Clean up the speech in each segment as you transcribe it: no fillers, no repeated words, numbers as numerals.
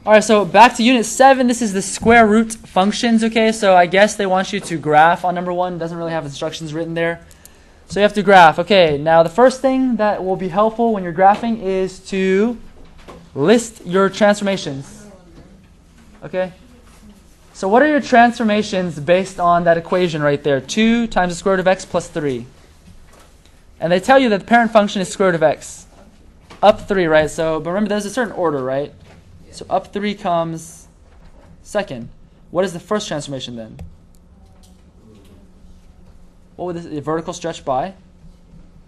All right, so back to unit 7. This is the square root functions, okay? So I guess they want you to graph on number 1. It doesn't really have instructions written there. So you have to graph. Okay, now the first thing that will be helpful when you're graphing is to list your transformations. Okay? So what are your transformations based on that equation right there? 2 times the square root of x plus 3. And they tell you that the parent function is square root of x. Up 3, right? So, but remember, there's a certain order, right? So up 3 comes second. What is the first transformation then? What would this vertical stretch by?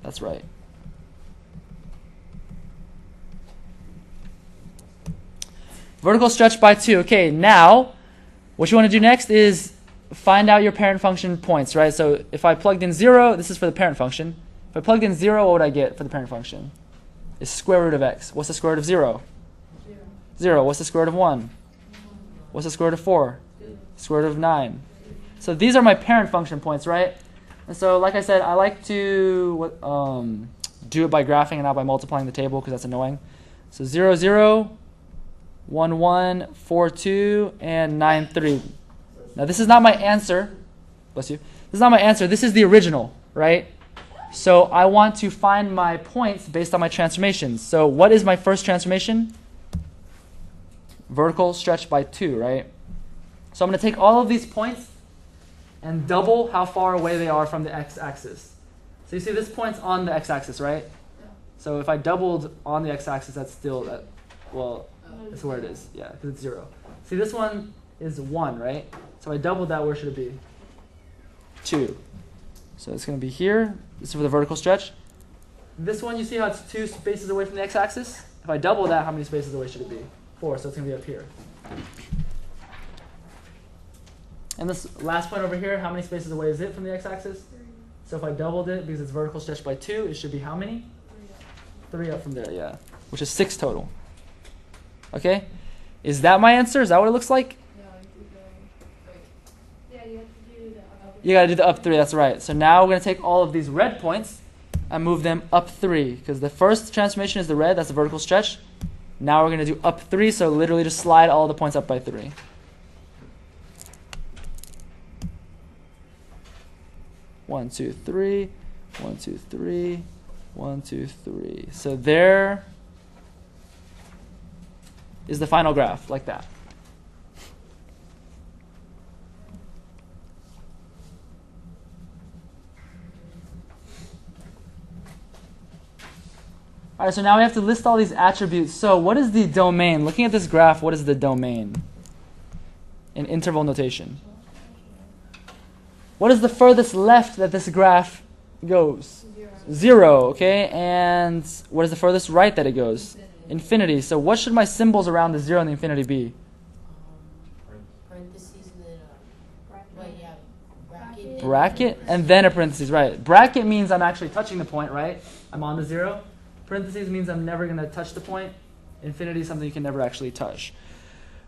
That's right. Vertical stretch by 2. Okay, now what you want to do next is find out your parent function points, right? So if I plugged in 0, this is for the parent function. If I plugged in 0, what would I get for the parent function? It's square root of x. What's the square root of 0? 0. What's the square root of 1? What's the square root of 4? Square root of 9. So these are my parent function points, right? And so, like I said, I like to do it by graphing and not by multiplying the table because that's annoying. So 0, 0, 1, 1, 4, 2, and 9, 3. Now this is not my answer. Bless you. This is not my answer. This is the original, right? So I want to find my points based on my transformations. So what is my first transformation? Vertical stretch by 2, right? So I'm going to take all of these points and double how far away they are from the x-axis. So you see this point's on the x-axis, right? Yeah. So if I doubled on the x-axis, that's still that. Well, that's where it is. Yeah, because it's 0. See, this one is 1, right? So if I doubled that, where should it be? 2. So it's going to be here. This is for the vertical stretch. This one, you see how it's 2 spaces away from the x-axis? If I double that, how many spaces away should it be? 4, so it's going to be up here. And this last point over here, how many spaces away is it from the x-axis? 3. So if I doubled it, because it's vertical stretch by 2, it should be how many? 3 up from there, yeah. Which is 6 total. Okay? Is that my answer? Is that what it looks like? No, yeah, you have to do the up. You got to do the up 3, that's right. So now we're going to take all of these red points and move them up 3. Because the first transformation is the red, that's the vertical stretch. Now we're going to do up 3, so literally just slide all the points up by 3. One, two, three. 1, 2, 3. 1, 2, 3. So there is the final graph, like that. All right, so now we have to list all these attributes. So what is the domain? Looking at this graph, what is the domain in interval notation? What is the furthest left that this graph goes? 0, okay? And what is the furthest right that it goes? Infinity. So what should my symbols around the 0 and the infinity be? Parentheses and then bracket. Bracket and then a parentheses, right. Bracket means I'm actually touching the point, right? I'm on the 0. Parentheses means I'm never going to touch the point. Infinity is something you can never actually touch.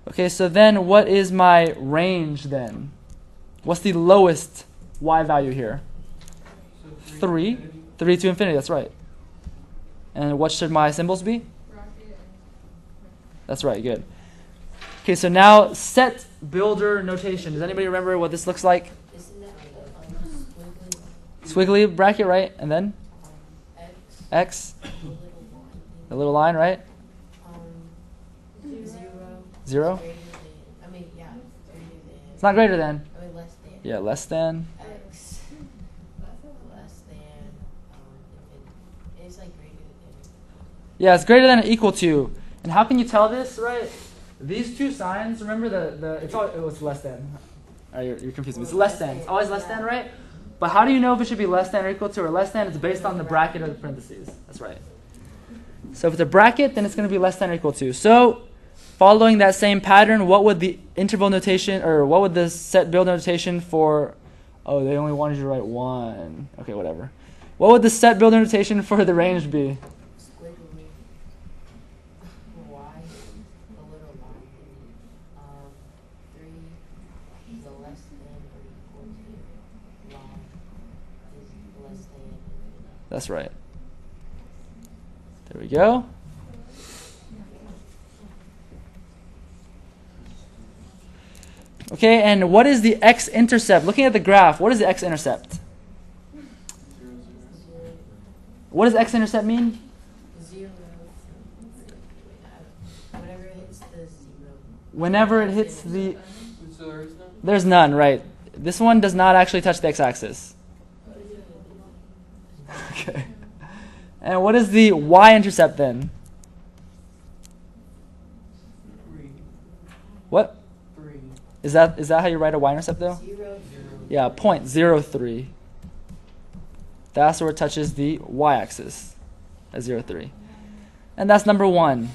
Okay, so then what is my range then? What's the lowest y value here? 3. 3 to infinity, that's right. And what should my symbols be? That's right, good. Okay, so now set builder notation. Does anybody remember what this looks like? Isn't that Squiggly bracket, right? And then? X. X. The little line, right? 0. 0. Greater than, I mean, yeah, greater than. It's not greater than. I mean, less than. Yeah, less than. X. Less than. It's like greater than. Yeah, it's greater than or equal to. And how can you tell this, right? These two signs, remember it was less than. You're confusing me. It's less than. It's always less than, right? But how do you know if it should be less than or equal to or less than? It's based on the bracket or the parentheses. That's right. So if it's a bracket, then it's going to be less than or equal to. So following that same pattern, what would the interval notation, or what would the set builder notation for, oh, they only wanted you to write 1. Okay, whatever. What would the set builder notation for the range be? Squiggly. Y. The little line. 3 is the less than or equal to. Y is less than. That's right. There we go. Okay, and what is the x-intercept? Looking at the graph, what is the x-intercept? What does x-intercept mean? 0. Whenever it hits the 0. Whenever it hits the... So there is none? There's none, right. This one does not actually touch the x-axis. Okay. And what is the y-intercept then? 3. What? 3. Is that how you write a y-intercept though? 0. Yeah, 0.03. That's where it touches the y-axis at 0.3. And that's number 1.